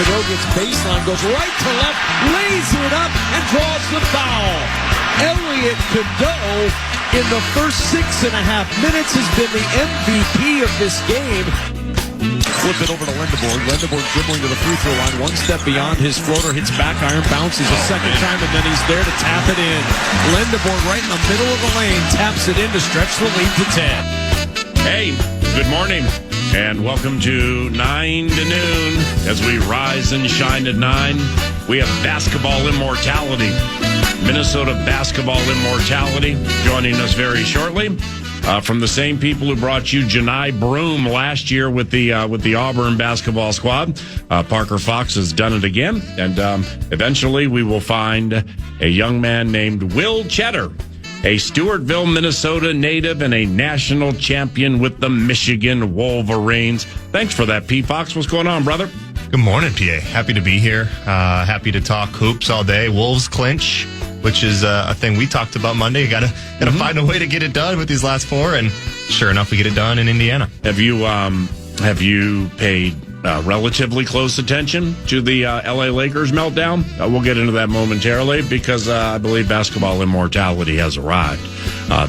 Cadeau gets baseline, goes right to left, lays it up, and draws the foul. Elliot Cadeau, in the first 6.5 minutes, has been the MVP of this game. Flip it over to Lindeborg. Lindeborg dribbling to the free throw line. One step beyond his floater. Hits back iron. Bounces a second time, and then he's there to tap it in. Lindeborg right in the middle of the lane. Taps it in to stretch the lead to 10. Hey, good morning. And welcome to 9 to noon. As we rise and shine at 9, we have basketball immortality. Minnesota basketball immortality joining us very shortly. From the same people who brought you Janai Broom last year with the Auburn basketball squad, Parker Fox has done it again, and eventually we will find a young man named Will Tschetter, a Stewartville, Minnesota native and a national champion with the Michigan Wolverines. Thanks for that, P. Fox. What's going on, brother? Good morning, PA. Happy to be here. Happy to talk hoops all day. Wolves clinch, which is a thing we talked about Monday. You gotta find a way to get it done with these last four, and sure enough, we get it done in Indiana. Have you paid relatively close attention to the LA Lakers meltdown? We'll get into that momentarily because I believe basketball immortality has arrived.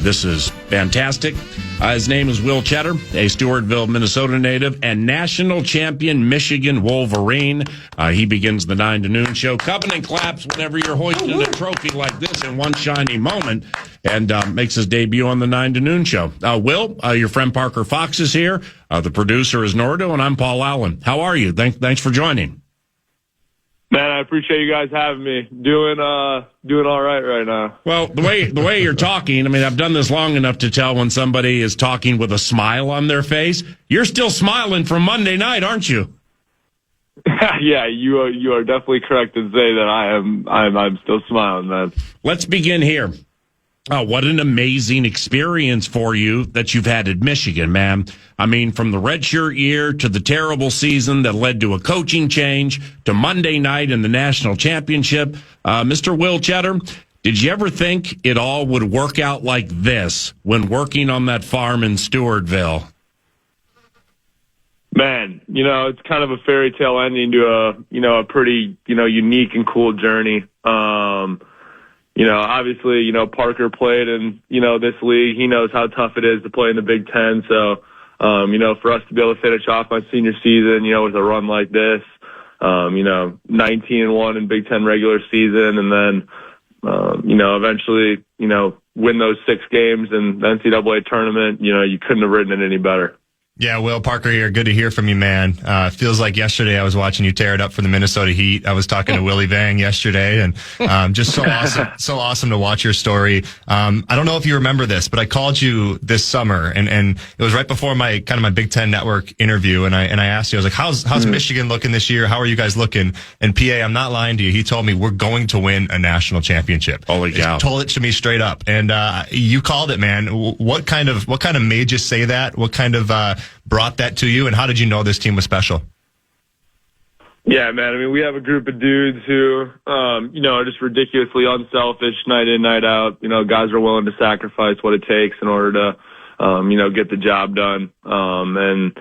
This is fantastic. His name is Will Tschetter, a Stewartville, Minnesota native and national champion Michigan Wolverine. He begins the 9 to noon show. Covenant claps whenever you're hoisting a trophy like this in one shiny moment, and makes his debut on the 9 to noon show. Will, your friend Parker Fox is here. The producer is Nordo, and I'm Paul Allen. How are you? Thanks for joining. Man, I appreciate you guys having me. Doing all right now. Well, the way you're talking, I mean, I've done this long enough to tell when somebody is talking with a smile on their face. You're still smiling from Monday night, aren't you? Yeah, you are definitely correct to say that I'm still smiling, man. Let's begin here. What an amazing experience for you that you've had at Michigan, man. I mean, from the redshirt year to the terrible season that led to a coaching change to Monday night in the national championship. Mr. Will Tschetter, did you ever think it all would work out like this when working on that farm in Stewartville? Man, it's kind of a fairy tale ending to a pretty, unique and cool journey. Obviously, Parker played in, this league. He knows how tough it is to play in the Big Ten. So, for us to be able to finish off my senior season, with a run like this, 19-1 in Big Ten regular season, and then, eventually, win those 6 games in the NCAA tournament, you couldn't have written it any better. Yeah, Will, Parker here. Good to hear from you, man. Feels like yesterday I was watching you tear it up for the Minnesota Heat. I was talking to Willie Vang yesterday, and just so awesome to watch your story. I don't know if you remember this, but I called you this summer, and it was right before my Big Ten Network interview, and I asked you, I was like, how's Michigan looking this year? How are you guys looking? And PA, I'm not lying to you. He told me we're going to win a national championship. Holy cow! He told it to me straight up, and you called it, man. What kind of made you say that? What kind of brought that to you, and how did you know this team was special? Yeah, man. I mean, we have a group of dudes who, are just ridiculously unselfish night in, night out. Guys are willing to sacrifice what it takes in order to, get the job done. When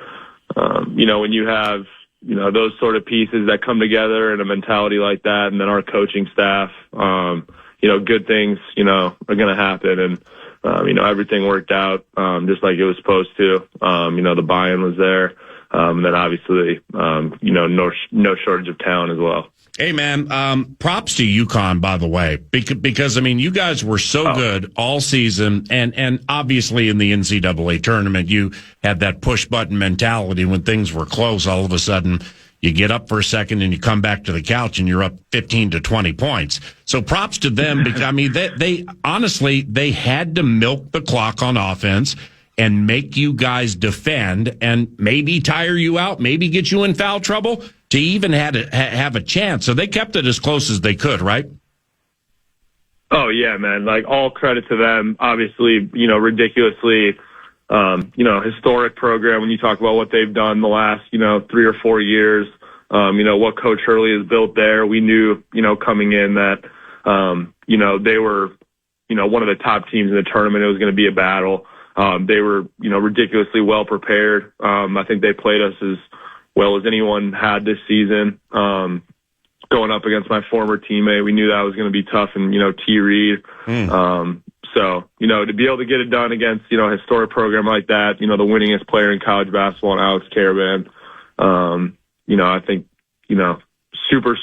you have, those sort of pieces that come together and a mentality like that, and then our coaching staff, good things, are going to happen. And, everything worked out just like it was supposed to. The buy-in was there. And then obviously, no shortage of talent as well. Hey, man, props to UConn, by the way, because I mean, you guys were so good all season, and obviously in the NCAA tournament, you had that push-button mentality. When things were close, all of a sudden, you get up for a second and you come back to the couch and you're up 15 to 20 points. So props to them. Because, I mean, they honestly, they had to milk the clock on offense and make you guys defend and maybe tire you out, maybe get you in foul trouble to even have a chance. So they kept it as close as they could, right? Oh, yeah, man. Like, all credit to them. Obviously, ridiculously, historic program when you talk about what they've done the last, 3 or 4 years. What Coach Hurley has built there. We knew, coming in that, they were, one of the top teams in the tournament. It was going to be a battle. They were, ridiculously well prepared. I think they played us as, well as anyone had this season. Going up against my former teammate, we knew that was going to be tough, and T. Reed. So to be able to get it done against a historic program like that, the winningest player in college basketball, and Alex Caravan, I think super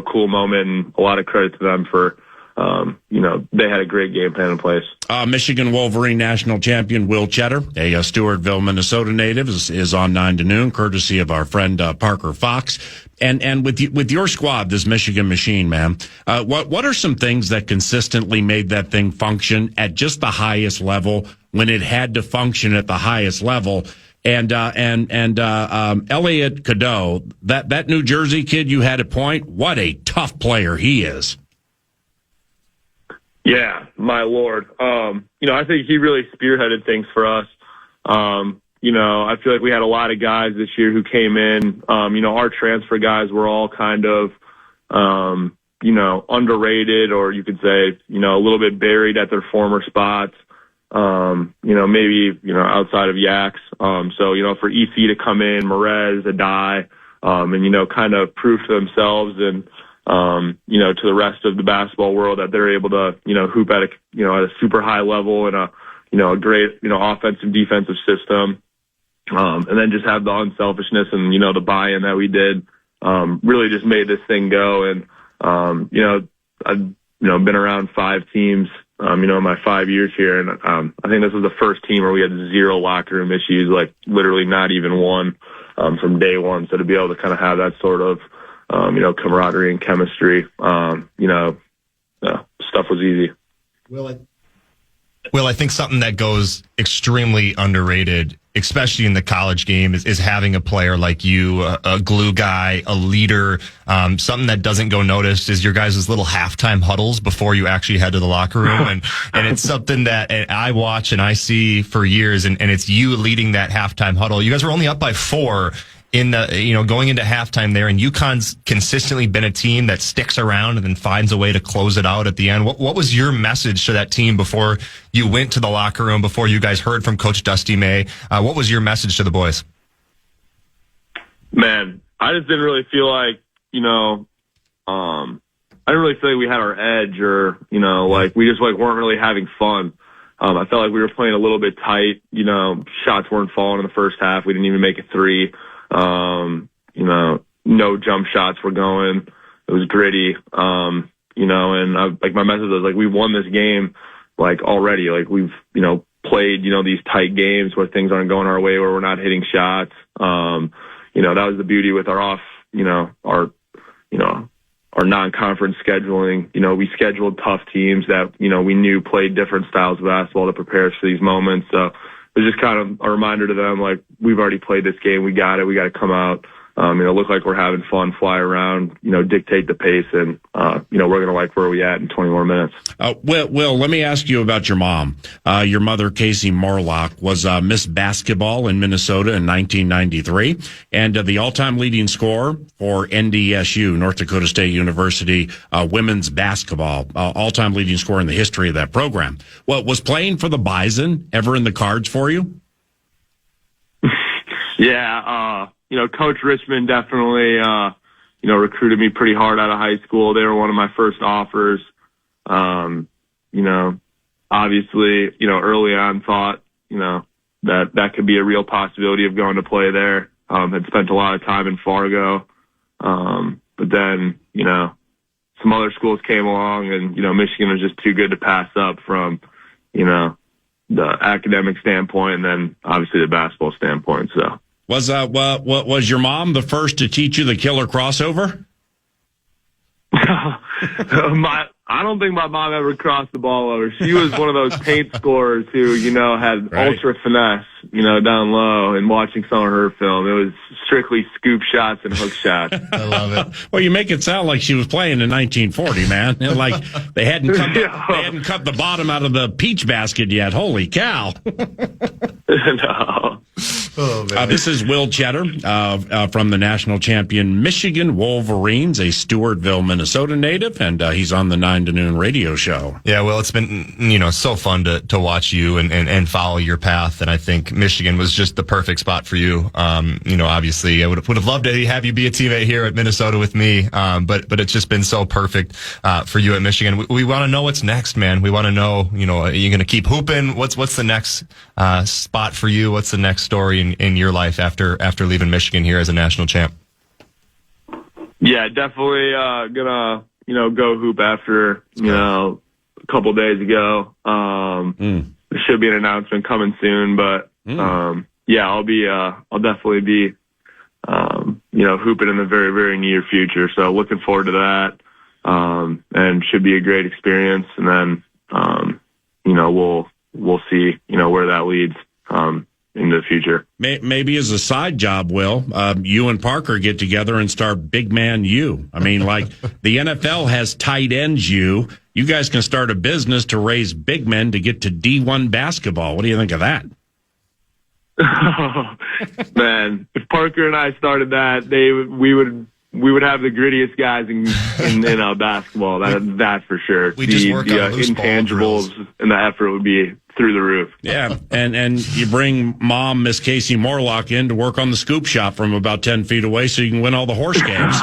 cool moment, and a lot of credit to them for they had a great game plan in place. Michigan Wolverine national champion Will Tschetter, a Stewartville, Minnesota native, is on 9 to noon, courtesy of our friend Parker Fox. And with your squad, this Michigan machine, man, what are some things that consistently made that thing function at just the highest level when it had to function at the highest level? And Elliot Cadeau, that New Jersey kid you had at point, what a tough player he is. Yeah, my Lord. I think he really spearheaded things for us. I feel like we had a lot of guys this year who came in. Our transfer guys were all kind of, underrated, or you could say, a little bit buried at their former spots. Maybe, outside of Yaks. So, for EC to come in, Merez, Adai, and, kind of prove to themselves and, to the rest of the basketball world that they're able to, hoop at a super high level and a great, offensive defensive system. And then just have the unselfishness and, the buy-in that we did, really just made this thing go. And, I've, been around 5 teams, in my 5 years here. And, I think this was the first team where we had 0 locker room issues, like literally not even one, from day one. So to be able to kind of have that sort of, camaraderie and chemistry, stuff was easy. Will, I think something that goes extremely underrated, especially in the college game, is having a player like you, a glue guy, a leader. Something that doesn't go noticed is your guys' little halftime huddles before you actually head to the locker room. And it's something that I watch and I see for years, and it's you leading that halftime huddle. You guys were only up by 4 in the, going into halftime there, and UConn's consistently been a team that sticks around and then finds a way to close it out at the end. What was your message to that team before you went to the locker room, before you guys heard from Coach Dusty May? What was your message to the boys? Man, I just didn't really feel like, I didn't really feel like we had our edge, or, we just weren't really having fun. I felt like we were playing a little bit tight. Shots weren't falling in the first half. We didn't even make a 3. No jump shots were going. It was gritty. And my message was we won this game, already. We've, played, these tight games where things aren't going our way, where we're not hitting shots. That was the beauty with our our non-conference scheduling. We scheduled tough teams that, we knew played different styles of basketball to prepare us for these moments. So it was just kind of a reminder to them, we've already played this game. We got it. We got to come out, look like we're having fun, fly around, dictate the pace, and, we're going to like where we at in 20 more minutes. Will, let me ask you about your mom. Your mother, Casey Morlock, was Miss Basketball in Minnesota in 1993, and the all-time leading scorer for NDSU, North Dakota State University, women's basketball, all-time leading scorer in the history of that program. Well, was playing for the Bison ever in the cards for you? Yeah, Coach Richmond definitely, recruited me pretty hard out of high school. They were one of my first offers. Obviously, early on thought, that could be a real possibility of going to play there. Had spent a lot of time in Fargo. But then, some other schools came along, and, Michigan was just too good to pass up from, the academic standpoint, and then obviously the basketball standpoint. So was your mom the first to teach you the killer crossover? I don't think my mom ever crossed the ball over. She was one of those paint scorers who, had ultra finesse, down low, and watching some of her film, it was strictly scoop shots and hook shots. I love it. Well, you make it sound like she was playing in 1940, man. They hadn't cut the bottom out of the peach basket yet. Holy cow. No. Oh, man. This is Will Tschetter from the national champion Michigan Wolverines, a Stewartville, Minnesota native, and he's on the 9 to noon radio show. Yeah, well, it's been, so fun to watch you and follow your path. And I think Michigan was just the perfect spot for you. Obviously I would have loved to have you be a teammate here at Minnesota with me. But it's just been so perfect, for you at Michigan. We want to know what's next, man. We want to know, are you going to keep hooping? What's the next, spot for you? What's the next story in your life after leaving Michigan here as a national champ? Yeah, definitely gonna go hoop after a couple days ago. There should be an announcement coming soon, but I'll definitely be hooping in the very, very near future. So looking forward to that, and should be a great experience. And then we'll see where that leads in the future. Maybe as a side job, Will, you and Parker get together and start Big Man U. I mean, like the NFL has tight ends U. You guys can start a business to raise big men to get to D1 basketball. What do you think of that? Oh, man, if Parker and I started that, we would have the grittiest guys in basketball. That's for sure. We just work on loose intangibles and the effort would be through the roof. Yeah, and you bring Mom, Miss Casey Morlock, in to work on the scoop shop from about 10 feet away so you can win all the horse games.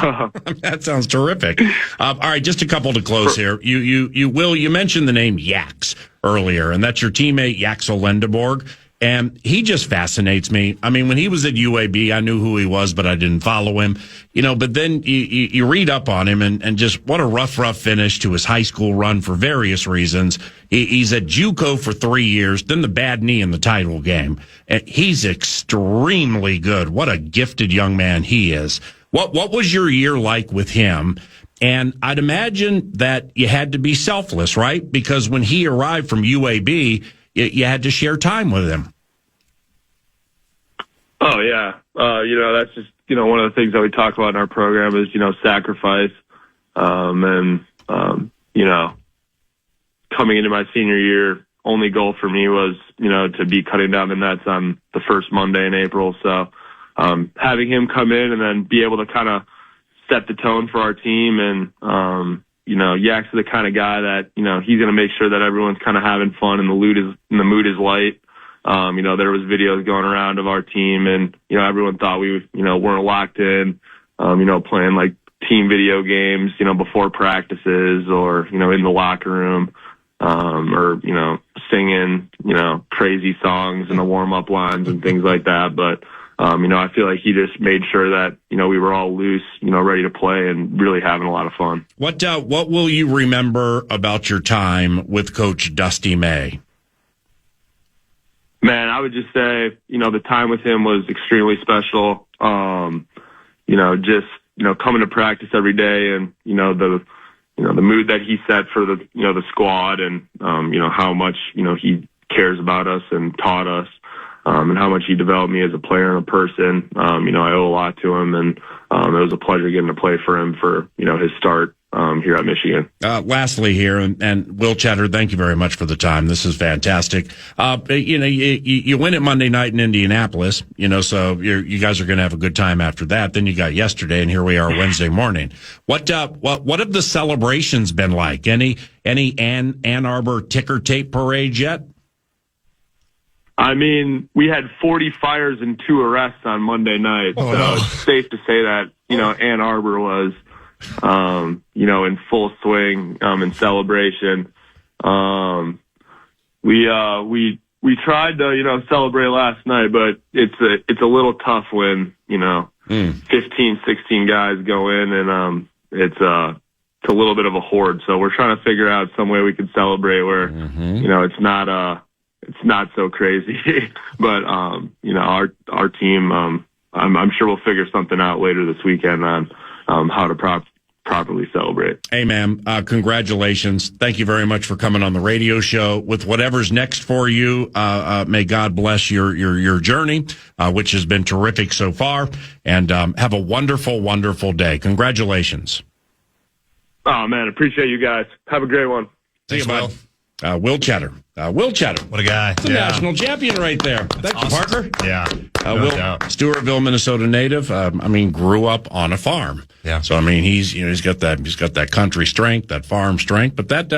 That sounds terrific. All right, just a couple to close here. You mentioned the name Yax earlier, and that's your teammate Yaxel Lendeborg. And he just fascinates me. I mean, when he was at UAB, I knew who he was, but I didn't follow him. But then you read up on him and just what a rough finish to his high school run for various reasons. He's at JUCO for 3 years, then the bad knee in the title game. And he's extremely good. What a gifted young man he is. What was your year like with him? And I'd imagine that you had to be selfless, right? Because when he arrived from UAB, you had to share time with him. Oh, yeah. That's just, one of the things that we talk about in our program is, sacrifice. Coming into my senior year, only goal for me was, to be cutting down the nets on the first Monday in April. So having him come in and then be able to kind of set the tone for our team and, Yak's the kind of guy that, he's going to make sure that everyone's kind of having fun and the mood is light. There was videos going around of our team and, everyone thought we, weren't locked in, playing like team video games, before practices or, in the locker room, or, singing, crazy songs in the warm up lines and things like that. But, I feel like he just made sure that, we were all loose, ready to play and really having a lot of fun. What will you remember about your time with Coach Dusty May? Man, I would just say, the time with him was extremely special. Coming to practice every day and, the mood that he set for the squad and, how much, he cares about us and taught us. And how much he developed me as a player and a person. I owe a lot to him, and it was a pleasure getting to play for him for, his start here at Michigan. Lastly here, and Will Tschetter, thank you very much for the time. This is fantastic. You win it Monday night in Indianapolis, so you guys are going to have a good time after that. Then you got yesterday, and here we are Wednesday morning. What have the celebrations been like? Any Ann Arbor ticker tape parades yet? I mean, we had 40 fires and 2 arrests on Monday night, It's safe to say that, Ann Arbor was, in full swing, in celebration. We tried to, celebrate last night, but it's a little tough when, 15, 16 guys go in and, it's a little bit of a horde. So we're trying to figure out some way we can celebrate where, it's not so crazy, but, our team, I'm sure we'll figure something out later this weekend on, how to properly celebrate. Hey, man, congratulations. Thank you very much for coming on the radio show. With whatever's next for you, may God bless your journey, which has been terrific so far, and, have a wonderful, wonderful day. Congratulations. Oh, man, appreciate you guys. Have a great one. See you, bud. Will Tschetter. Will Tschetter. What a guy. It's a national champion right there. Thank you, partner. Yeah. Will, Stewartville, Minnesota native. Grew up on a farm. Yeah. So, he's got that country strength, that farm strength. But that,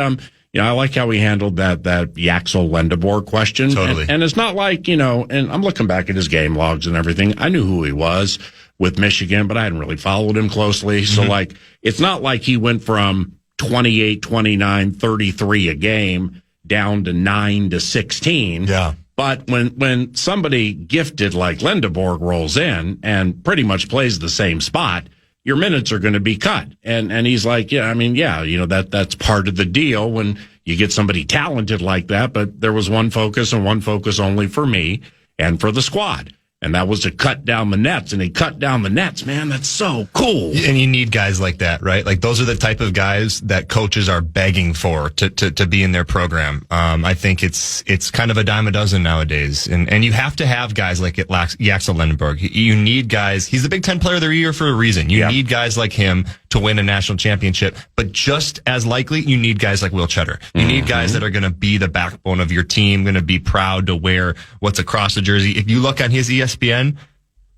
I like how he handled that Yaxel Lendeborg question. Totally. And it's not like, and I'm looking back at his game logs and everything. I knew who he was with Michigan, but I hadn't really followed him closely. So, it's not like he went from 28, 29, 33 a game down to 9 to 16. Yeah. But when somebody gifted like Lendeborg rolls in and pretty much plays the same spot, your minutes are going to be cut. And he's like, that's part of the deal when you get somebody talented like that. But there was one focus and one focus only for me and for the squad. And that was to cut down the nets. And he cut down the nets, man. That's so cool. And you need guys like that, right? Like those are the type of guys that coaches are begging for to be in their program. I think it's kind of a dime a dozen nowadays. And you have to have guys like Yaxel Lendeborg. You need guys. He's the Big Ten Player of the Year for a reason. You need guys like him to win a national championship. But just as likely, you need guys like Will Tschetter. You need guys that are going to be the backbone of your team, going to be proud to wear what's across the jersey. If you look on his ESPN,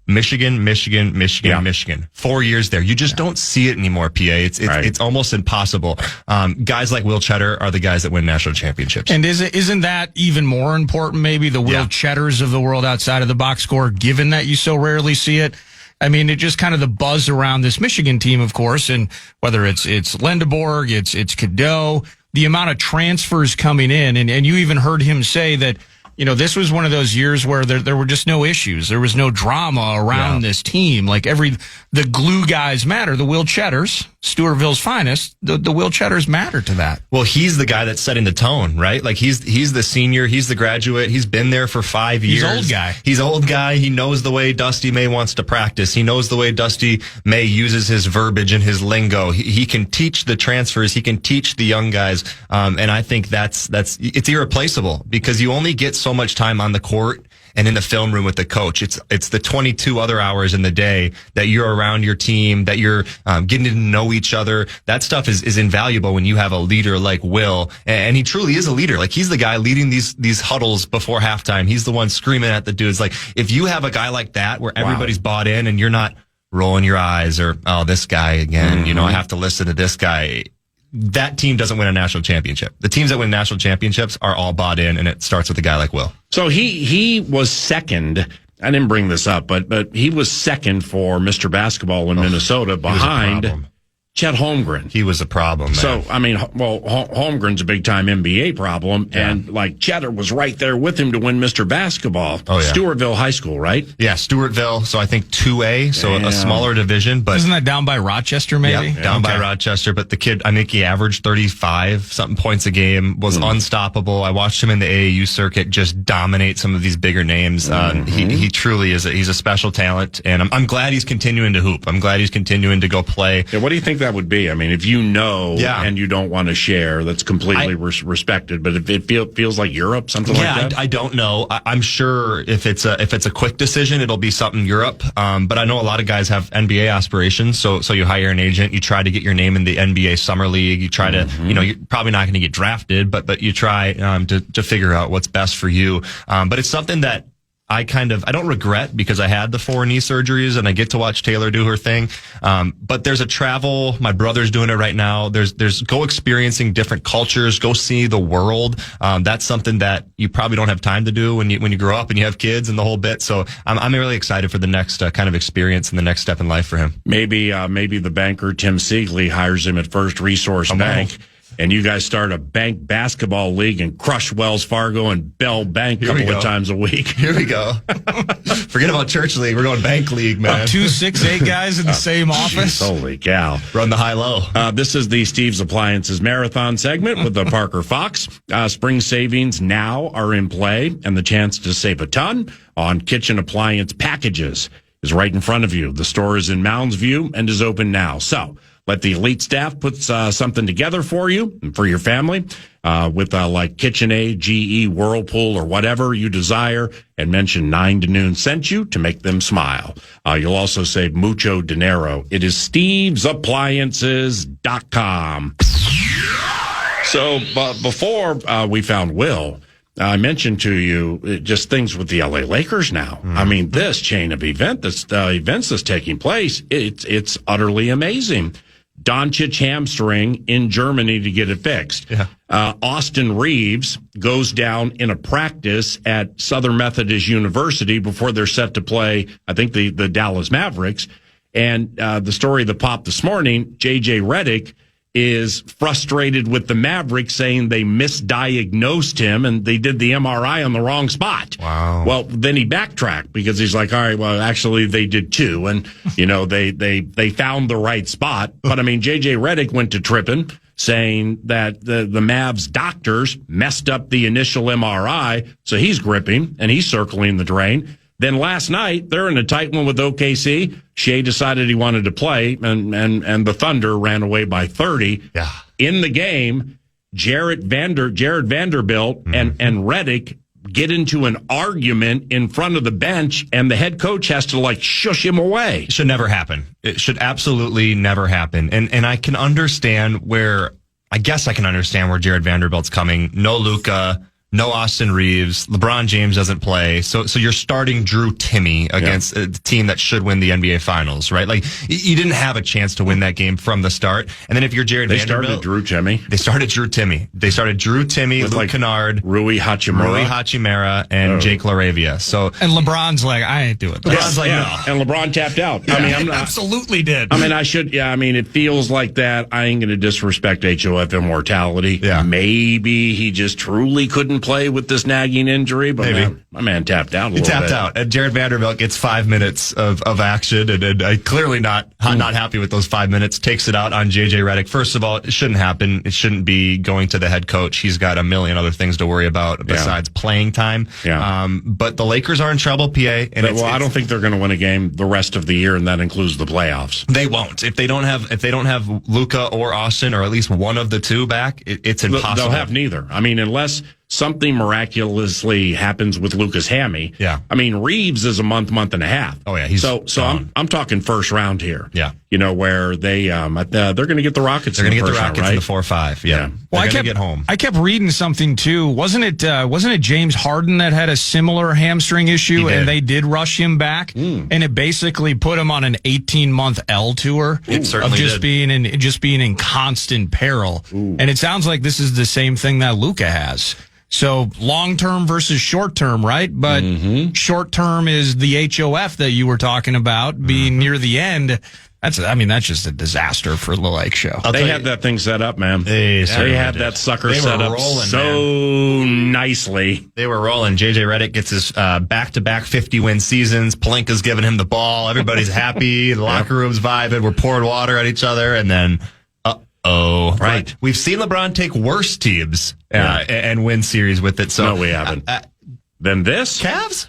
Michigan. 4 years there. You just don't see it anymore, PA. It's almost impossible. Guys like Will Tschetter are the guys that win national championships. And isn't that even more important, maybe, the Will Tschetters of the world outside of the box score, given that you so rarely see it? It just kind of the buzz around this Michigan team, of course, and whether it's Lendeborg, it's Cadeau, the amount of transfers coming in, and you even heard him say that, this was one of those years where there were just no issues. There was no drama around this team. Like the glue guys matter. The Will Tschetters, Stewartville's finest, the Will Tschetters matter to that. Well, he's the guy that's setting the tone, right? Like he's the senior, he's the graduate, he's been there for 5 years. He's old guy. He knows the way Dusty May wants to practice. He knows the way Dusty May uses his verbiage and his lingo. He can teach the transfers. He can teach the young guys. And I think it's irreplaceable because you only get so much time on the court and in the film room with the coach. It's the 22 other hours in the day that you're around your team, that you're getting to know each other. That stuff is invaluable when you have a leader like Will, and he truly is a leader. Like he's the guy leading these huddles before halftime. He's the one screaming at the dudes. Like if you have a guy like that where everybody's bought in and you're not rolling your eyes or, oh, this guy again, I have to listen to this guy. That team doesn't win a national championship. The teams that win national championships are all bought in, and it starts with a guy like Will. So he was second. I didn't bring this up, but he was second for Mr. Basketball in Minnesota behind Chet Holmgren. He was a problem, man. So, Holmgren's a big-time NBA problem, and, Tschetter was right there with him to win Mr. Basketball. Oh, yeah. Stewartville High School, right? Yeah, Stewartville, so I think 2A, so a smaller division. But isn't that down by Rochester, maybe? Yeah, down by Rochester, but the kid, I think he averaged 35-something points a game, was unstoppable. I watched him in the AAU circuit just dominate some of these bigger names. He truly is he's a special talent, and I'm glad he's continuing to hoop. I'm glad he's continuing to go play. Yeah, what do you think that would be? If you know and you don't want to share, that's completely respected. But if it feels like Europe, something like that? I don't know. I'm sure if it's a quick decision, it'll be something Europe. But I know a lot of guys have NBA aspirations. So you hire an agent, you try to get your name in the NBA Summer League. You try to, you're probably not going to get drafted, but you try to figure out what's best for you. But it's something that I don't regret because I had the 4 knee surgeries and I get to watch Taylor do her thing. But there's a travel. My brother's doing it right now. There's go experiencing different cultures, go see the world. That's something that you probably don't have time to do when you grow up and you have kids and the whole bit. So I'm really excited for the next kind of experience and the next step in life for him. Maybe the banker Tim Siegley hires him at First Resource Bank. And you guys start a bank basketball league and crush Wells Fargo and Bell Bank a couple of times a week. Here we go. Forget about church league. We're going bank league, man. 2 6'8" guys in the same office. Holy cow. Run the high-low. This is the Steve's Appliances Marathon segment with the Parker Fox. Spring savings now are in play, and the chance to save a ton on kitchen appliance packages is right in front of you. The store is in Mounds View and is open now. So let the elite staff put something together for you and for your family with like KitchenAid, GE, Whirlpool, or whatever you desire, and mention 9 to Noon sent you to make them smile. You'll also save mucho dinero. It is stevesappliances.com. So, but before we found Will, I mentioned to you just things with the LA Lakers now. I mean, this chain of events that's taking place, it's utterly amazing. Doncic hamstring in Germany to get it fixed. Yeah. Austin Reeves goes down in a practice at Southern Methodist University before they're set to play, I think, the Dallas Mavericks. And the story that popped this morning, J.J. Redick is frustrated with the Mavericks, saying they misdiagnosed him and they did the MRI on the wrong spot. Wow. Well, then he backtracked because he's like, all right, well, actually they did too. And, they found the right spot. But I mean, J.J. Redick went to tripping, saying that the Mavs doctors messed up the initial MRI. So he's gripping and he's circling the drain. Then last night, they're in a tight one with OKC. Shea decided he wanted to play, and the Thunder ran away by 30. Yeah. In the game, Jared Vanderbilt and Redick get into an argument in front of the bench, and the head coach has to, shush him away. It should never happen. It should absolutely never happen. And I can understand where Jared Vanderbilt's coming. No Luka. No Austin Reeves. LeBron James doesn't play. So you're starting Drew Timme against a team that should win the NBA Finals, right? Like, you didn't have a chance to win that game from the start. And then if you're Jared Vanderbilt. They started Drew Timme. They started Drew Timme, Luke Kennard, Rui Hachimura, and Jake LaRavia. So, and LeBron's like, I ain't doing this. LeBron's like, no. And LeBron tapped out. Yeah, I mean, I'm not, absolutely did. I mean, it feels like that. I ain't going to disrespect HOF immortality. Yeah. Maybe he just truly couldn't play with this nagging injury, but my man tapped out a little bit. He tapped out. And Jared Vanderbilt gets 5 minutes of action, and clearly not happy with those 5 minutes. Takes it out on J.J. Redick. First of all, it shouldn't happen. It shouldn't be going to the head coach. He's got a million other things to worry about besides playing time. Yeah. But the Lakers are in trouble, PA. And I don't think they're going to win a game the rest of the year, and that includes the playoffs. They won't. If they don't have Luka or Austin, or at least one of the two back, it's impossible. They'll have neither. I mean, unless something miraculously happens with Lucas Hammy. Yeah. I mean, Reeves is a month and a half. Oh yeah. So I'm talking first round here. Yeah. Where they're going to get the Rockets. They're going to get the Rockets round, right? in the 4-5. Yeah. Well, I kept get home. I kept reading something too. Wasn't it James Harden that had a similar hamstring issue, and they did rush him back, and it basically put him on an 18-month L tour It certainly of just being in constant peril. And it sounds like this is the same thing that Luka has. So long term versus short term, right? But short term is the HOF that you were talking about being near the end. That's just a disaster for the Lake Show. They had that thing set up, man. They had that sucker set up nicely. They were rolling. J.J. Redick gets his back-to-back 50-win seasons. Palenka's giving him the ball. Everybody's happy. The locker room's vibing. We're pouring water at each other, and then right. We've seen LeBron take worse teams and win series with it. So no, we haven't. Then this Cavs.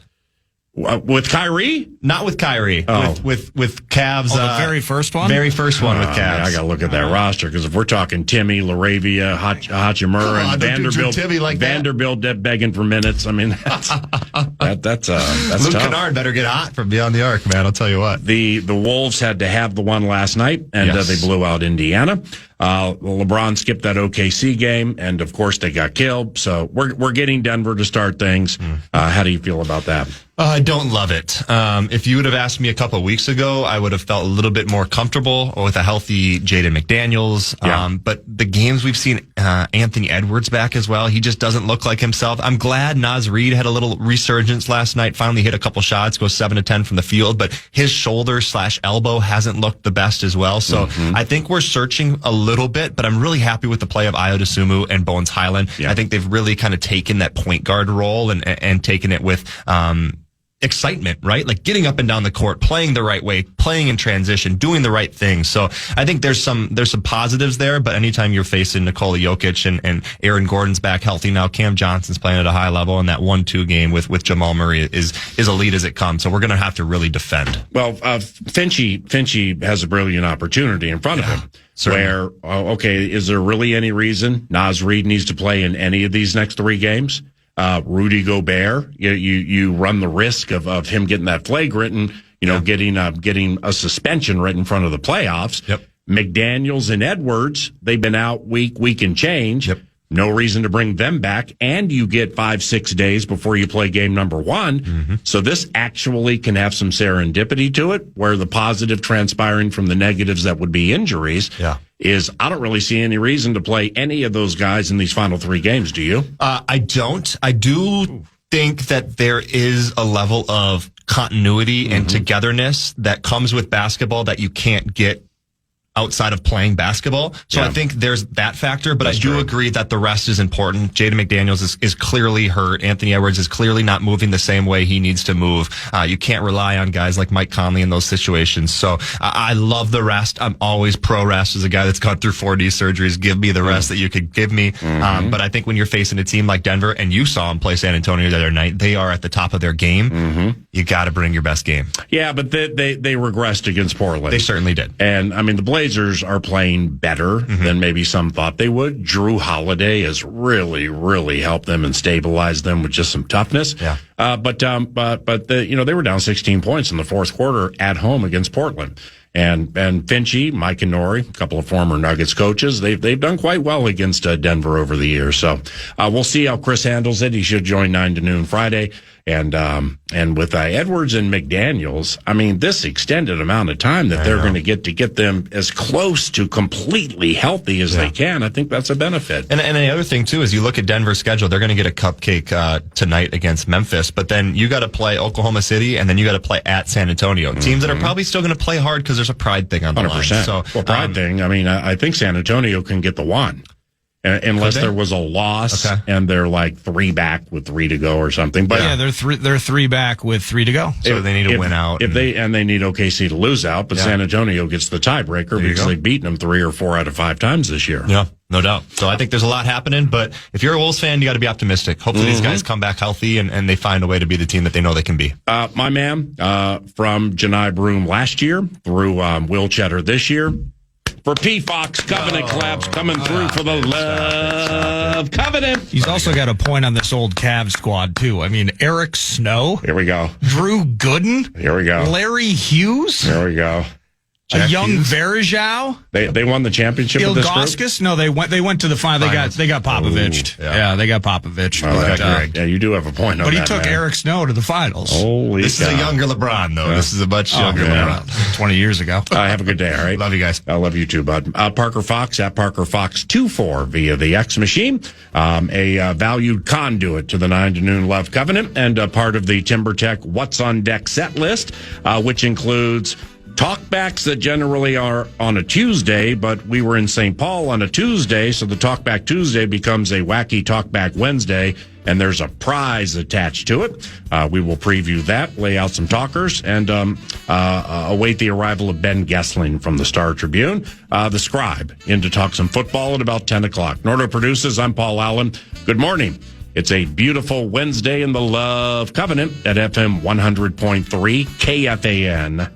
With Kyrie? Not with Kyrie. With Cavs. The very first one? Very first one with Cavs. Man, I got to look at that roster, because if we're talking Timme, LaRavia, Hachimura, and Vanderbilt begging for minutes, I mean, that's Luke tough. Kennard better get hot from beyond the arc, man. I'll tell you what. The Wolves had to have the one last night, and they blew out Indiana. LeBron skipped that OKC game, and of course they got killed. So we're getting Denver to start things. How do you feel about that? I don't love it. If you would have asked me a couple of weeks ago, I would have felt a little bit more comfortable with a healthy Jaden McDaniels. But the games we've seen Anthony Edwards back as well, he just doesn't look like himself. I'm glad Naz Reid had a little resurgence last night, finally hit a couple shots, goes 7 to 10 from the field, but his shoulder/elbow hasn't looked the best as well. So I think we're searching a little bit, but I'm really happy with the play of Ayo Dosunmu and Bones Highland. I think they've really kind of taken that point guard role and taken it with excitement, right? Like getting up and down the court, playing the right way, playing in transition, doing the right thing. So I think there's some positives there, but anytime you're facing Nikola Jokic and Aaron Gordon's back healthy now, Cam Johnson's playing at a high level, and that 1-2 game with Jamal Murray is elite as it comes. So we're going to have to really defend. Well, Finchie has a brilliant opportunity in front of him. Certainly. Where, is there really any reason Naz Reid needs to play in any of these next 3 games? Rudy Gobert, you run the risk of him getting that flagrant and, getting a suspension right in front of the playoffs. Yep. McDaniels and Edwards, they've been out week and change. Yep. No reason to bring them back, and you get 5-6 days before you play game number 1. Mm-hmm. So this actually can have some serendipity to it, where the positive transpiring from the negatives that would be injuries is I don't really see any reason to play any of those guys in these final 3 games. Do you? I don't. I do think that there is a level of continuity and togetherness that comes with basketball that you can't get outside of playing basketball. So I think there's that factor, but I do agree that the rest is important. Jaden McDaniels is clearly hurt. Anthony Edwards is clearly not moving the same way he needs to move. You can't rely on guys like Mike Conley in those situations. So I love the rest. I'm always pro rest as a guy that's gone through 4D surgeries. Give me the rest that you could give me. But I think when you're facing a team like Denver, and you saw them play San Antonio the other night, they are at the top of their game. You got to bring your best game. Yeah, but they regressed against Portland. They certainly did. And I mean, the Blazers are playing better than maybe some thought they would. Drew Holiday has really, really helped them and stabilized them with just some toughness. Yeah. But they were down 16 points in the fourth quarter at home against Portland. And Finchie, Mike and Nori, a couple of former Nuggets coaches, they've done quite well against Denver over the years. So we'll see how Chris handles it. He should join 9 to noon Friday. And with Edwards and McDaniels, I mean, this extended amount of time that they're going to get them as close to completely healthy as they can, I think that's a benefit. And the other thing, too, is you look at Denver's schedule, they're going to get a cupcake tonight against Memphis, but then you got to play Oklahoma City, and then you got to play at San Antonio. Teams that are probably still going to play hard because there's a pride thing on the 100%. line. So, well, pride thing, I mean, I think San Antonio can get the one. Unless there was a loss and they're like 3 back with 3 to go or something. But they're 3 back with 3 to go. So they need to win out. They need OKC to lose out, but San Antonio gets the tiebreaker because they've beaten them 3 or 4 out of 5 times this year. Yeah, no doubt. So I think there's a lot happening, but if you're a Wolves fan, you got to be optimistic. Hopefully these guys come back healthy and they find a way to be the team that they know they can be. My man, from Janai Broom last year through Will Tschetter this year. For P. Fox, Covenant claps coming through for the Love Covenant. He's also got a point on this old Cavs squad, too. I mean, Eric Snow. Here we go. Drew Gooden. Here we go. Larry Hughes. Here we go. A young Verjao. They won the championship with this group? No, they went to the final. They got Popovich. They got Popovich. Yeah, you do have a point on that. But he took Eric Snow to the finals. Holy This is a younger LeBron, though. This is a much younger LeBron. 20 years ago. Have a good day, all right? Love you guys. I love you too, bud. Parker Fox at Parker Fox 24 via the X Machine, a valued conduit to the 9 to noon Love Covenant, and a part of the TimberTech What's on Deck set list, which includes talkbacks that generally are on a Tuesday, but we were in St. Paul on a Tuesday, so the Talkback Tuesday becomes a wacky Talkback Wednesday, and there's a prize attached to it. We will preview that, lay out some talkers, and await the arrival of Ben Gessling from the Star Tribune, the scribe, in to talk some football at about 10 o'clock. Nordo produces. I'm Paul Allen. Good morning. It's a beautiful Wednesday in the Love Covenant at FM 100.3 KFAN.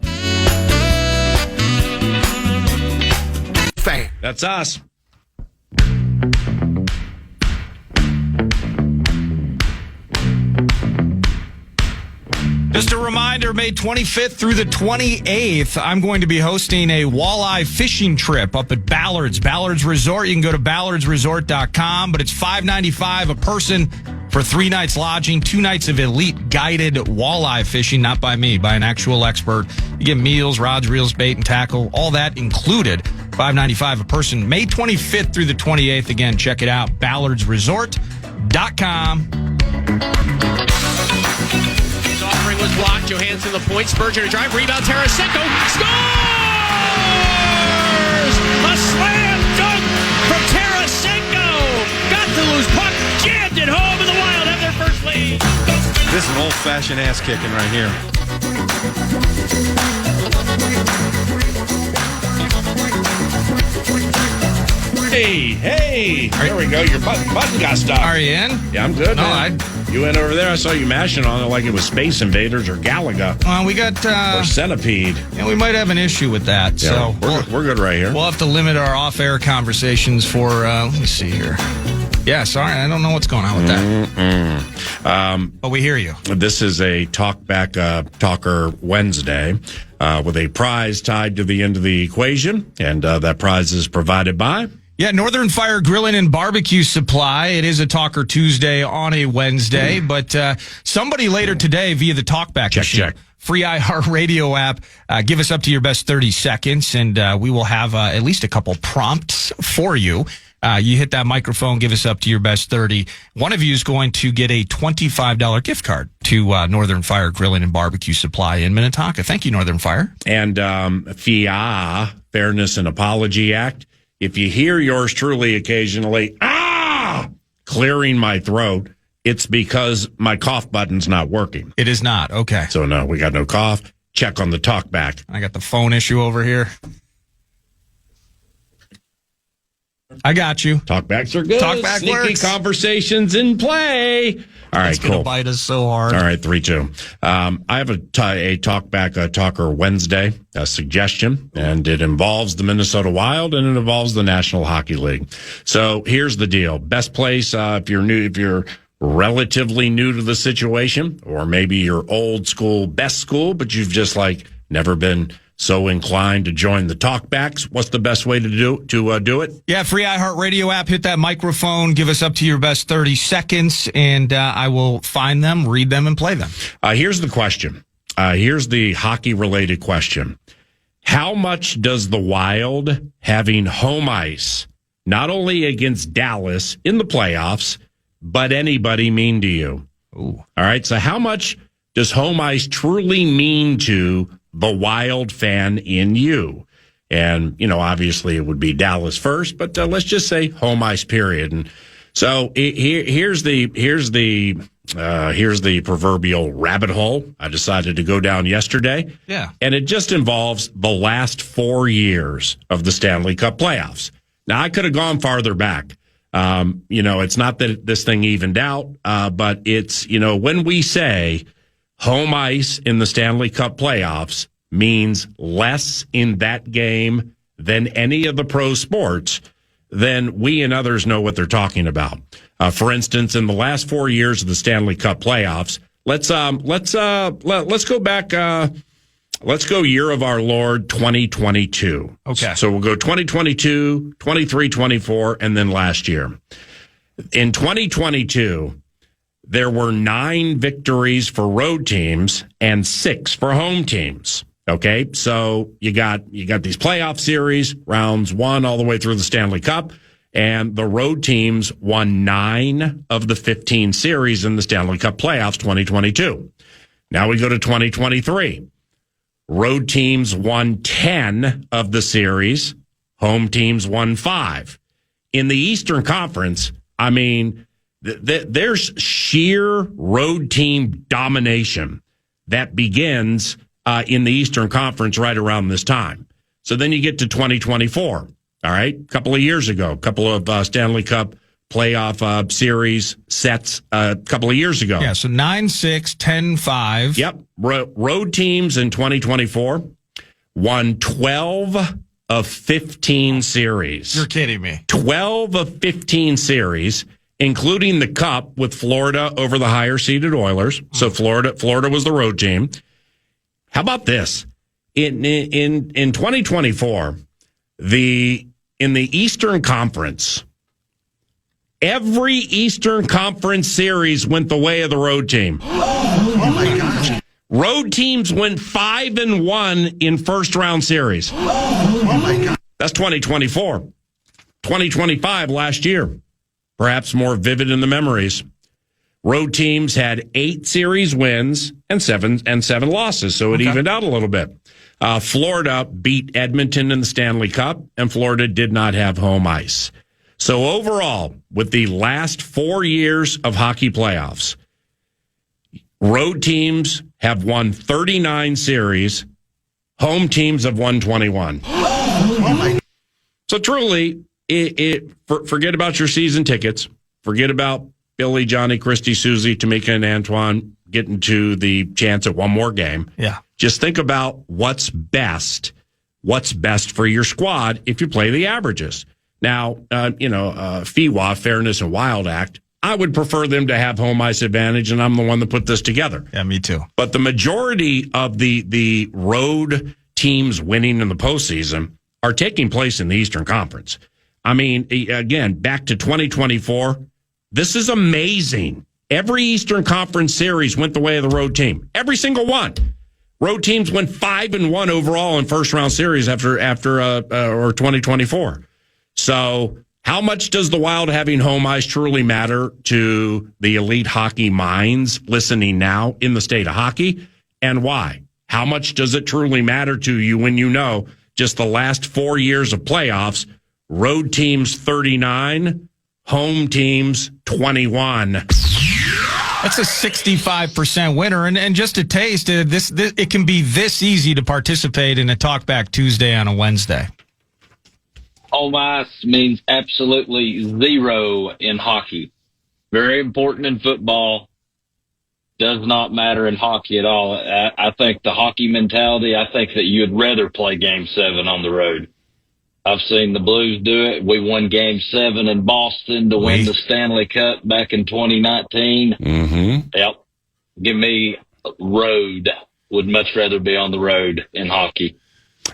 Fan. That's us. Just a reminder, May 25th through the 28th, I'm going to be hosting a walleye fishing trip up at Ballard's Resort. You can go to ballardsresort.com, but it's $5.95 a person for 3 nights lodging, 2 nights of elite guided walleye fishing, not by me, by an actual expert. You get meals, rods, reels, bait, and tackle, all that included. $5.95 a person, May 25th through the 28th. Again, check it out, ballardsresort.com. Offering was blocked. Johansson the point. Spurgeon to drive. Rebound. Tarasenko scores! A slam dunk from Tarasenko. Got the loose puck. Jammed it home, and the Wild have their first lead. This is an old-fashioned ass kicking right here. Hey, there we go. Your button got stopped. Are you in? Yeah, I'm good. No, man. You went over there. I saw you mashing on it like it was Space Invaders or Galaga We got or Centipede. and we might have an issue with that. Yeah, So we're good right here. we'll have to limit our off-air conversations for. Let me see here. Yeah, sorry, I don't know what's going on with that. But we hear you. This is a Talker Wednesday with a prize tied to the end of the equation, and that prize is provided by. Yeah, Northern Fire Grilling and Barbecue Supply. It is a Talker Tuesday on a Wednesday, but somebody later today via the Talkback machine, free iHeartRadio app, give us up to your best 30 seconds, and we will have at least a couple prompts for you. You hit that microphone, give us up to your best 30. One of you is going to get a $25 gift card to Northern Fire Grilling and Barbecue Supply in Minnetonka. Thank you, Northern Fire. And FIA, Fairness and Apology Act. If you hear yours truly occasionally, clearing my throat, it's because my cough button's not working. It is not. Okay. So, no, we got no cough. Check on the Talkback. I got the phone issue over here. I got you. Talkbacks are good. Talkback Sneaky works. Conversations in play. All right, It's cool. gonna bite us so hard. All right, 3-2. I have a Talkback Talker Wednesday suggestion, and it involves the Minnesota Wild and it involves the National Hockey League. So here's the deal: best place if you're relatively new to the situation, or maybe you're old school, best school, but you've just never been so inclined to join the Talkbacks. What's the best way to do it? Yeah, free iHeartRadio app. Hit that microphone. Give us up to your best 30 seconds, and I will find them, read them, and play them. Here's the question. Here's the hockey-related question. How much does the Wild having home ice, not only against Dallas in the playoffs, but anybody mean to you? Ooh. All right, so how much does home ice truly mean to the Wild fan in you? And, obviously it would be Dallas first, but let's just say home ice, period. And so here's the proverbial rabbit hole I decided to go down yesterday. Yeah. And it just involves the last 4 years of the Stanley Cup playoffs. Now, I could have gone farther back. It's not that this thing evened out, but it's, when we say home ice in the Stanley Cup playoffs means less in that game than any of the pro sports, then we and others know what they're talking about. For instance, in the last 4 years of the Stanley Cup playoffs, let's go back. Let's go year of our Lord 2022. Okay. So we'll go 2022, 23, 24, and then last year. In 2022, there were 9 victories for road teams and 6 for home teams. Okay, so you got these playoff series, rounds 1 all the way through the Stanley Cup, and the road teams won 9 of the 15 series in the Stanley Cup playoffs 2022. Now we go to 2023. Road teams won 10 of the series, home teams won 5. In the Eastern Conference, there's sheer road team domination that begins in the Eastern Conference right around this time. So then you get to 2024. All right, a couple of years ago, a couple of Stanley Cup playoff series sets a couple of years ago. Yeah, so 9-6, 10-5. Yep. Road teams in 2024 won 12 of 15 series. You're kidding me. 12 of 15 series, including the Cup with Florida over the higher seeded Oilers. So Florida was the road team. How about this? In 2024, in the Eastern Conference, every Eastern Conference series went the way of the road team. Oh my gosh. Road teams went 5-1 in first round series. Oh my God. That's 2024. 2025 last year. Perhaps more vivid in the memories. Road teams had 8 series wins and 7 losses, so it evened out a little bit. Florida beat Edmonton in the Stanley Cup, and Florida did not have home ice. So overall, with the last 4 years of hockey playoffs, road teams have won 39 series. Home teams have won 21. Oh my. So truly, forget about your season tickets. Forget about Billy, Johnny, Christy, Susie, Tamika, and Antoine getting to the chance at one more game. Yeah. Just think about what's best for your squad if you play the averages. Now, FIWA, Fairness and Wild Act, I would prefer them to have home ice advantage, and I'm the one that put this together. Yeah, me too. But the majority of the road teams winning in the postseason are taking place in the Eastern Conference. I mean, again, back to 2024. This is amazing. Every Eastern Conference series went the way of the road team. Every single one. Road teams went 5-1 overall in first round series after 2024. So how much does the Wild having home ice truly matter to the elite hockey minds listening now in the state of hockey, and why? How much does it truly matter to you when you know just the last 4 years of playoffs, road teams 39, home teams 21? That's a 65% winner, and just a taste. This it can be this easy to participate in a Talkback Tuesday on a Wednesday. Home ice means absolutely zero in hockey. Very important in football. Does not matter in hockey at all. I think the hockey mentality, I think that you'd rather play Game 7 on the road. I've seen the Blues do it. We won Game 7 in Boston to win the Stanley Cup back in 2019. Mm-hmm. Yep. Give me road. Would much rather be on the road in hockey.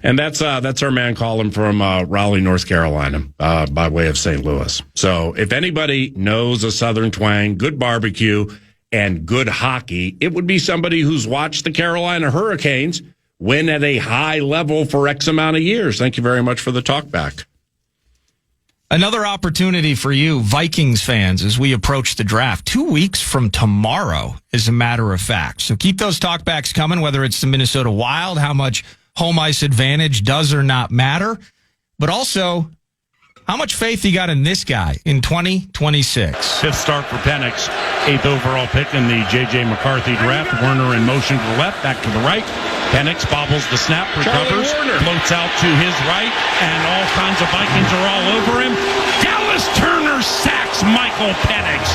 And that's our man Colin from Raleigh, North Carolina, by way of St. Louis. So if anybody knows a Southern twang, good barbecue, and good hockey, it would be somebody who's watched the Carolina Hurricanes win at a high level for X amount of years. Thank you very much for the talkback. Another opportunity for you, Vikings fans, as we approach the draft. 2 weeks from tomorrow, as a matter of fact. So keep those talkbacks coming, whether it's the Minnesota Wild, how much home ice advantage does or not matter, but also how much faith you got in this guy in 2026. Fifth start for Penix, 8th overall pick in the J.J. McCarthy draft. Werner in motion to the left, back to the right. Penix bobbles the snap, recovers, floats out to his right, and all kinds of Vikings are all over him. Dallas Turner sacks Michael Penix.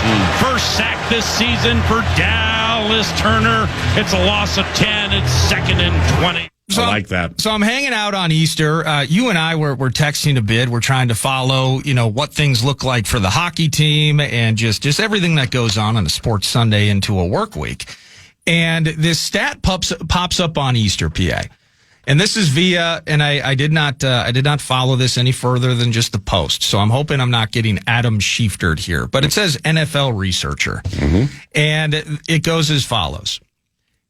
First sack this season for Dallas Turner. It's a loss of 10. It's 2nd and 20. So I like that. So I'm hanging out on Easter. You and I were texting a bit. We're trying to follow, what things look like for the hockey team and just everything that goes on a sports Sunday into a work week. And this stat pops up on Easter, PA. And this is via, and I did not follow this any further than just the post. So I'm hoping I'm not getting Adam Scheftered here. But it says NFL researcher. Mm-hmm. And it goes as follows.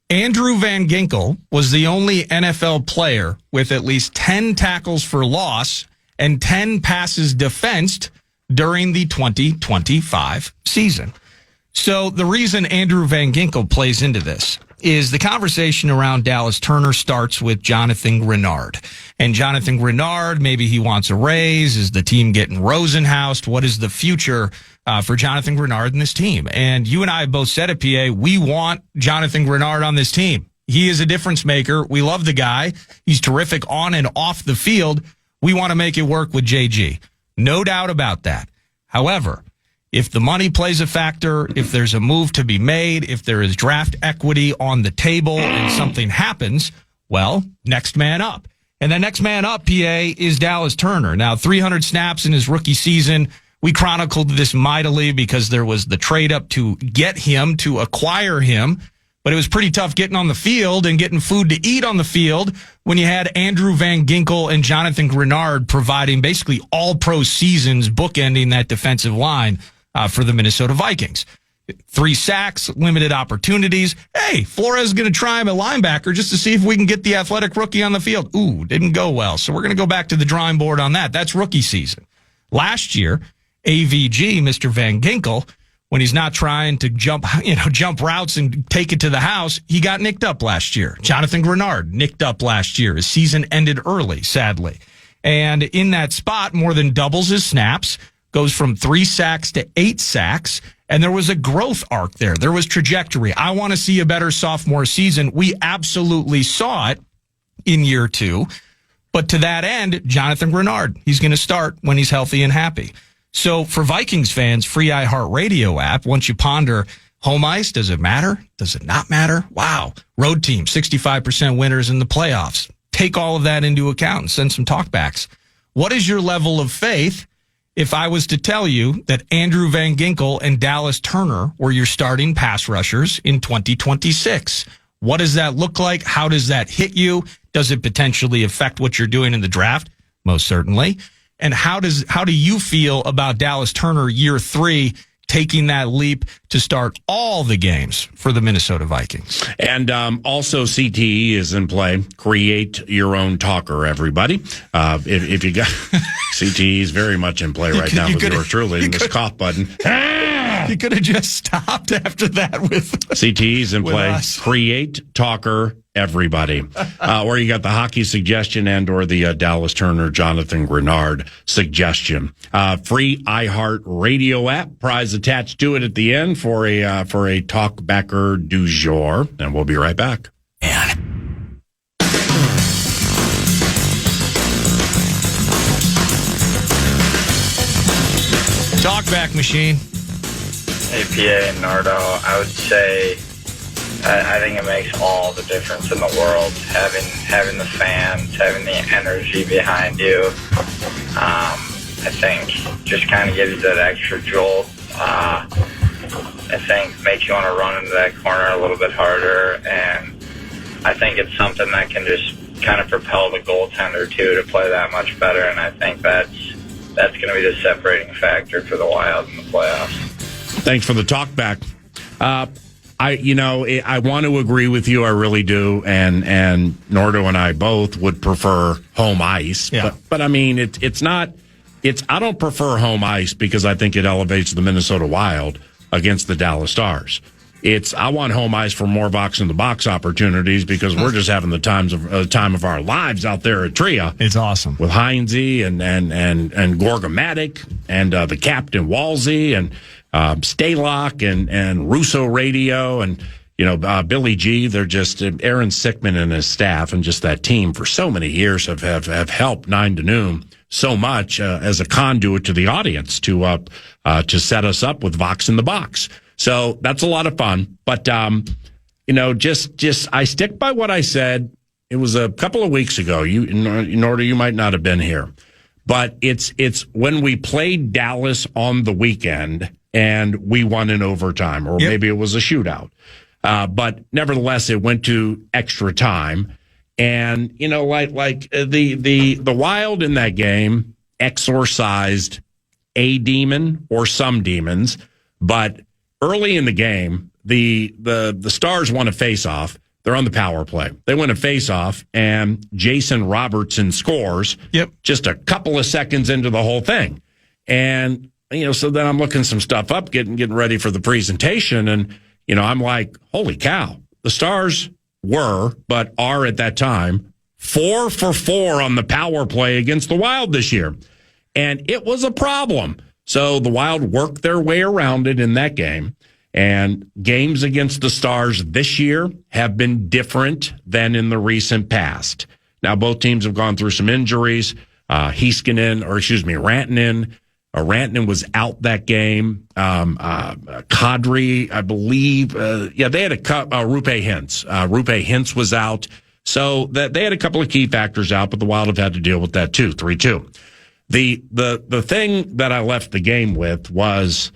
Andrew Van Ginkel was the only NFL player with at least 10 tackles for loss and 10 passes defensed during the 2025 season. So the reason Andrew Van Ginkel plays into this is the conversation around Dallas Turner starts with Jonathan Grenard. And Jonathan Grenard, maybe he wants a raise. Is the team getting Rosenhaused? What is the future for Jonathan Grenard and this team? And you and I both said it, PA, we want Jonathan Grenard on this team. He is a difference maker. We love the guy. He's terrific on and off the field. We want to make it work with JG. No doubt about that. However, if the money plays a factor, if there's a move to be made, if there is draft equity on the table and something happens, well, next man up. And the next man up, PA, is Dallas Turner. Now, 300 snaps in his rookie season. We chronicled this mightily because there was the trade up to get him, to acquire him. But it was pretty tough getting on the field and getting food to eat on the field when you had Andrew Van Ginkel and Jonathan Grenard providing basically all pro seasons, bookending that defensive line for the Minnesota Vikings. 3 sacks, limited opportunities. Hey, Flores is going to try him at linebacker just to see if we can get the athletic rookie on the field. Ooh, didn't go well. So we're going to go back to the drawing board on that. That's rookie season. Last year, AVG, Mr. Van Ginkel, when he's not trying to jump routes and take it to the house, he got nicked up last year. Jonathan Grenard nicked up last year. His season ended early, sadly. And in that spot, more than doubles his snaps, goes from 3 sacks to 8 sacks, and there was a growth arc there. There was trajectory. I want to see a better sophomore season. We absolutely saw it in year 2. But to that end, Jonathan Grenard, he's going to start when he's healthy and happy. So for Vikings fans, free iHeartRadio app, once you ponder home ice, does it matter? Does it not matter? Wow. Road team, 65% winners in the playoffs. Take all of that into account and send some talkbacks. What is your level of faith if I was to tell you that Andrew Van Ginkel and Dallas Turner were your starting pass rushers in 2026? What does that look like? How does that hit you? Does it potentially affect what you're doing in the draft? Most certainly. And how do you feel about Dallas Turner year 3 taking that leap to start all the games for the Minnesota Vikings? And also CTE is in play. Create your own talker, everybody. If you got CTE is very much in play right now with yours truly in this cough button. You could have just stopped after that with CTE's in play. Us. Create talker, everybody. Or you got the hockey suggestion and or the Dallas Turner, Jonathan Grenard suggestion. Free iHeart Radio app. Prize attached to it at the end for a talkbacker du jour. And we'll be right back. Talkback machine. APA and Nardo, I would say I think it makes all the difference in the world, having the fans, having the energy behind you. I think just kind of gives you that extra jolt. I think makes you want to run into that corner a little bit harder, and I think it's something that can just kind of propel the goaltender too to play that much better, and I think that's going to be the separating factor for the Wild in the playoffs. Thanks for the talk back. I want to agree with you. I really do. And Nordo and I both would prefer home ice. Yeah. But I mean, I don't prefer home ice because I think it elevates the Minnesota Wild against the Dallas Stars. I want home ice for more box in the box opportunities because we're just having the time of our lives out there at Tria. It's awesome with Heinze and Gorgomatic and the captain Walsey and Staylock and Russo Radio and Billy G. They're just Aaron Sickman and his staff and just that team for so many years have helped 9 to Noon so much as a conduit to the audience to set us up with Vox in the Box. So that's a lot of fun. But just I stick by what I said. It was a couple of weeks ago. In order, you might not have been here, but it's when we played Dallas on the weekend. And we won in overtime, or maybe it was a shootout. But nevertheless, it went to extra time. And, the Wild in that game exorcised a demon or some demons. But early in the game, the Stars won a face-off. They're on the power play. They win a face-off, and Jason Robertson scores just a couple of seconds into the whole thing. And so then I'm looking some stuff up, getting ready for the presentation, and I'm like, holy cow! The Stars are at that time 4 for 4 on the power play against the Wild this year, and it was a problem. So the Wild worked their way around it in that game, and games against the Stars this year have been different than in the recent past. Now both teams have gone through some injuries. Rantanen was out that game. Kadri, I believe. They had Rupe Hintz. Rupe Hintz was out. So they had a couple of key factors out, but the Wild have had to deal with that too, 3-2. The thing that I left the game with was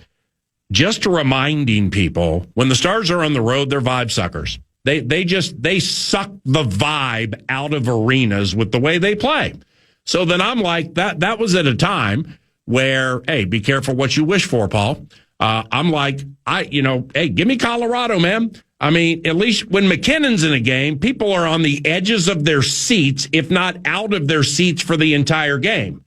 just reminding people when the Stars are on the road, they're vibe suckers. They suck the vibe out of arenas with the way they play. So then I'm like, that was at a time where, hey, be careful what you wish for, Paul. I'm like, hey, give me Colorado, man. I mean, at least when McKinnon's in a game, people are on the edges of their seats, if not out of their seats for the entire game.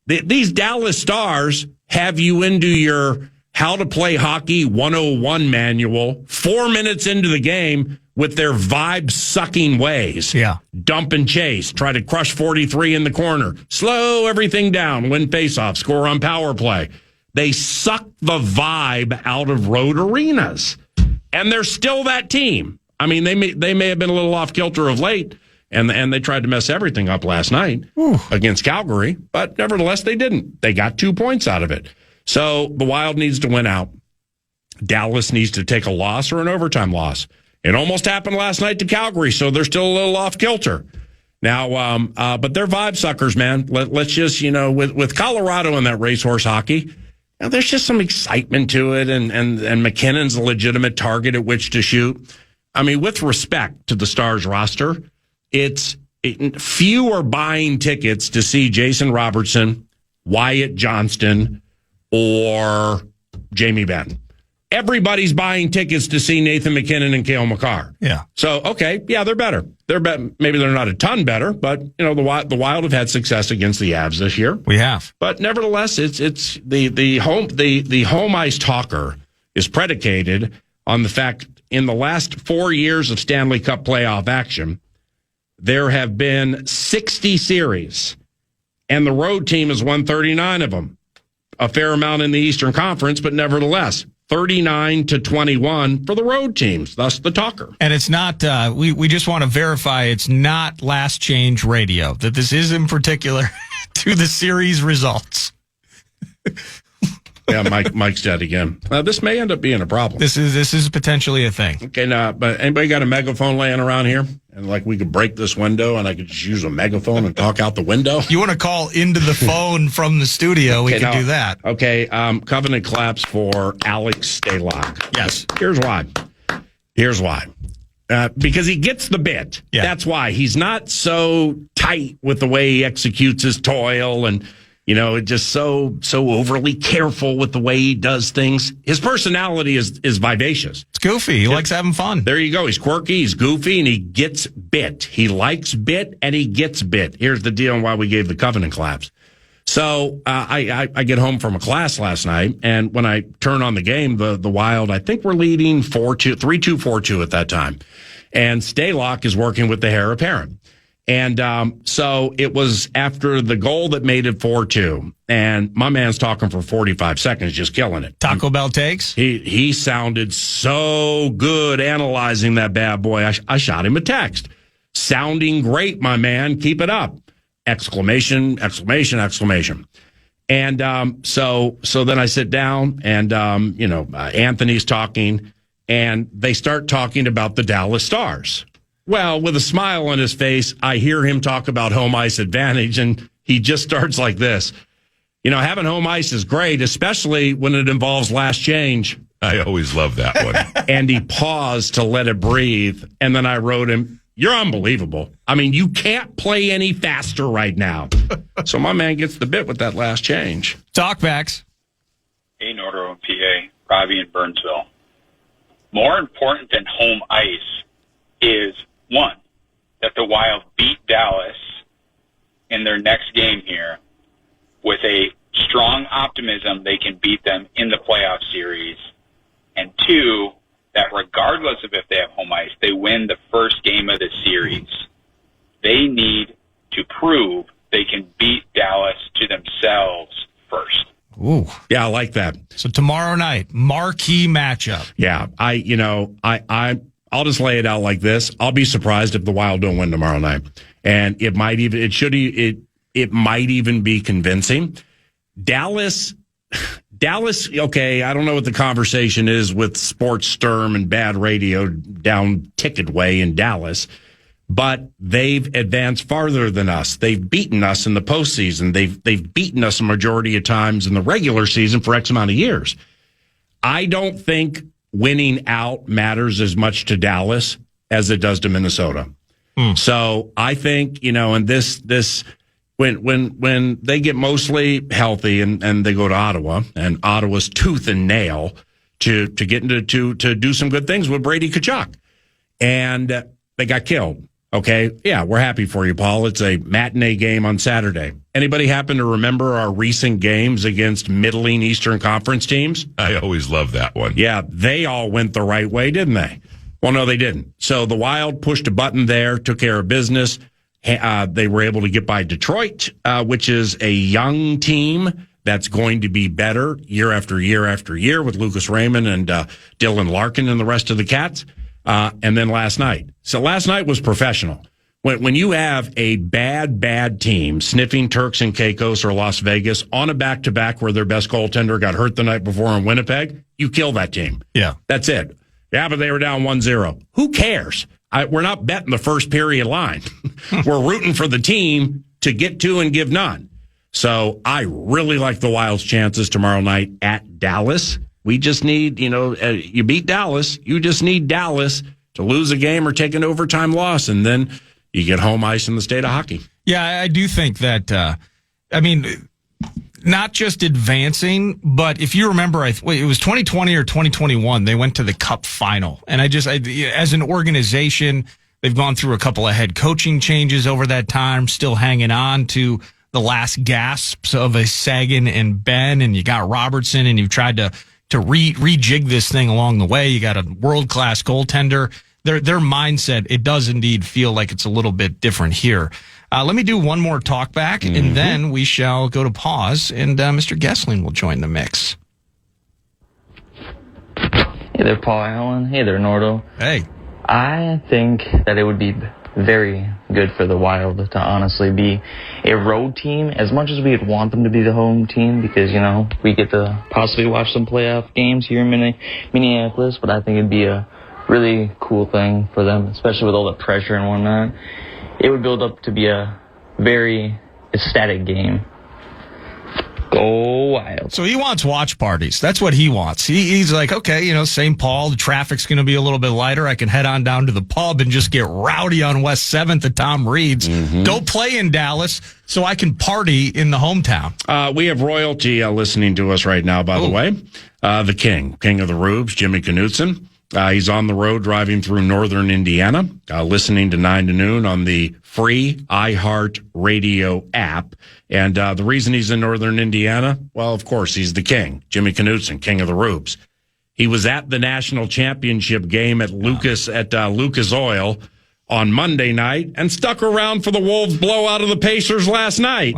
These Dallas Stars have you into your How to Play Hockey 101 manual 4 minutes into the game with their vibe-sucking ways. Yeah. Dump and chase. Try to crush 43 in the corner. Slow everything down. Win face-off. Score on power play. They suck the vibe out of road arenas. And they're still that team. I mean, they may have been a little off-kilter of late, and they tried to mess everything up last night against Calgary, but nevertheless, they didn't. They got 2 points out of it. So the Wild needs to win out. Dallas needs to take a loss or an overtime loss. It almost happened last night to Calgary, so they're still a little off kilter. Now, but they're vibe suckers, man. Let's just, with Colorado and that racehorse hockey, now there's just some excitement to it, and McKinnon's a legitimate target at which to shoot. I mean, with respect to the Stars roster, few are buying tickets to see Jason Robertson, Wyatt Johnston or Jamie Benn. Everybody's buying tickets to see Nathan McKinnon and Cale Makar. Yeah. So, okay, yeah, they're better. Maybe they're not a ton better, but the Wild have had success against the Avs this year. We have. But nevertheless, it's the home ice talker is predicated on the fact in the last 4 years of Stanley Cup playoff action, there have been 60 series, and the road team has won 39 of them. A fair amount in the Eastern Conference, but nevertheless, 39-21 for the road teams, thus the talker. And it's not, we just want to verify it's not last change radio, that this is in particular to the series results. Yeah, Mike's dead again. This may end up being a problem. This is potentially a thing. Okay, now, but anybody got a megaphone laying around here? And like we could break this window and I could just use a megaphone and talk out the window? You want to call into the phone from the studio, we can do that. Okay, Covenant claps for Alex Stalock. Yes. Here's why. Because he gets the bit. Yeah. That's why. He's not so tight with the way he executes his toil and just so overly careful with the way he does things. His personality is vivacious. It's goofy. He likes having fun. There you go. He's quirky, he's goofy, and he gets bit. He likes bit, and he gets bit. Here's the deal on why we gave the Covenant claps. So I get home from a class last night, and when I turn on the game, the Wild, I think we're leading 4-2, 3-2, 4-2 at that time. And Stalock is working with the heir apparent. And so it was after the goal that made it 4-2, and my man's talking for 45 seconds, just killing it. Taco Bell takes? He sounded so good analyzing that bad boy. I shot him a text. Sounding great, my man. Keep it up. Exclamation, exclamation, exclamation. And so then I sit down, and Anthony's talking, and they start talking about the Dallas Stars. Well, with a smile on his face, I hear him talk about home ice advantage, and he just starts like this. Having home ice is great, especially when it involves last change. I always love that one. And he paused to let it breathe, and then I wrote him, "You're unbelievable. I mean, you can't play any faster right now." So my man gets the bit with that last change. Talkbacks. Hey, Nordo and PA, Robbie in Burnsville. More important than home ice is, one, that the Wild beat Dallas in their next game here with a strong optimism they can beat them in the playoff series. And two, that regardless of if they have home ice, they win the first game of the series. They need to prove they can beat Dallas to themselves first. Ooh. Yeah, I like that. So tomorrow night, marquee matchup. Yeah, I'll just lay it out like this. I'll be surprised if the Wild don't win tomorrow night. And it might even be convincing. Dallas, okay, I don't know what the conversation is with Sports Sturm and bad radio down Ticket Way in Dallas, but they've advanced farther than us. They've beaten us in the postseason. They've beaten us a majority of times in the regular season for X amount of years. I don't think winning out matters as much to Dallas as it does to Minnesota. So I think, and this when they get mostly healthy and they go to Ottawa, and Ottawa's tooth and nail to get into to do some good things with Brady Tkachuk, and they got killed. Okay, yeah, we're happy for you, Paul. It's a matinee game on Saturday. Anybody happen to remember our recent games against middling Eastern Conference teams? I always love that one. Yeah, they all went the right way, didn't they? Well, no, they didn't. So the Wild pushed a button there, took care of business. They were able to get by Detroit, which is a young team that's going to be better year after year after year with Lucas Raymond and Dylan Larkin and the rest of the Cats. And then last night. So last night was professional. When you have a bad team, sniffing Turks and Caicos or Las Vegas on a back-to-back where their best goaltender got hurt the night before in Winnipeg, you kill that team. Yeah. That's it. Yeah, but they were down 1-0. Who cares? We're not betting the first period line. We're rooting for the team to get to and give none. So I really like the Wild's chances tomorrow night at Dallas. We just need, you beat Dallas. You just need Dallas to lose a game or take an overtime loss, and then you get home ice in the state of hockey. Yeah, I do think that, not just advancing, but if you remember, it was 2020 or 2021, they went to the Cup final. And as an organization, they've gone through a couple of head coaching changes over that time, still hanging on to the last gasps of a Sagan and Ben, and you got Robertson, and you've tried to rejig this thing along the way. You got a world-class goaltender. Their mindset, it does indeed feel like it's a little bit different here. Let me do one more talk back, and then we shall go to pause, and Mr. Gessling will join the mix. Hey there, Paul Allen. Hey there, Nordo. Hey. I think that it would be very good for the Wild to honestly be a road team, as much as we'd want them to be the home team, because, we get to possibly watch some playoff games here in Minneapolis, but I think it'd be a really cool thing for them, especially with all the pressure and whatnot. It would build up to be a very ecstatic game. Go Wild. So he wants watch parties. That's what he wants. He's like, okay, St. Paul, the traffic's going to be a little bit lighter. I can head on down to the pub and just get rowdy on West 7th at Tom Reed's. Go play in Dallas so I can party in the hometown. We have royalty listening to us right now, by the way. The King of the Rubes, Jimmy Knutson. He's on the road driving through northern Indiana, listening to 9 to noon on the free iHeart Radio app. And the reason he's in northern Indiana, well, of course, he's the King, Jimmy Knutson, King of the Rubes. He was at the national championship game at Lucas Oil on Monday night and stuck around for the Wolves blowout of the Pacers last night.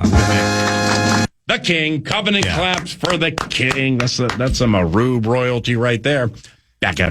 The King, covenant claps for the King. That's some Rube royalty right there. Back at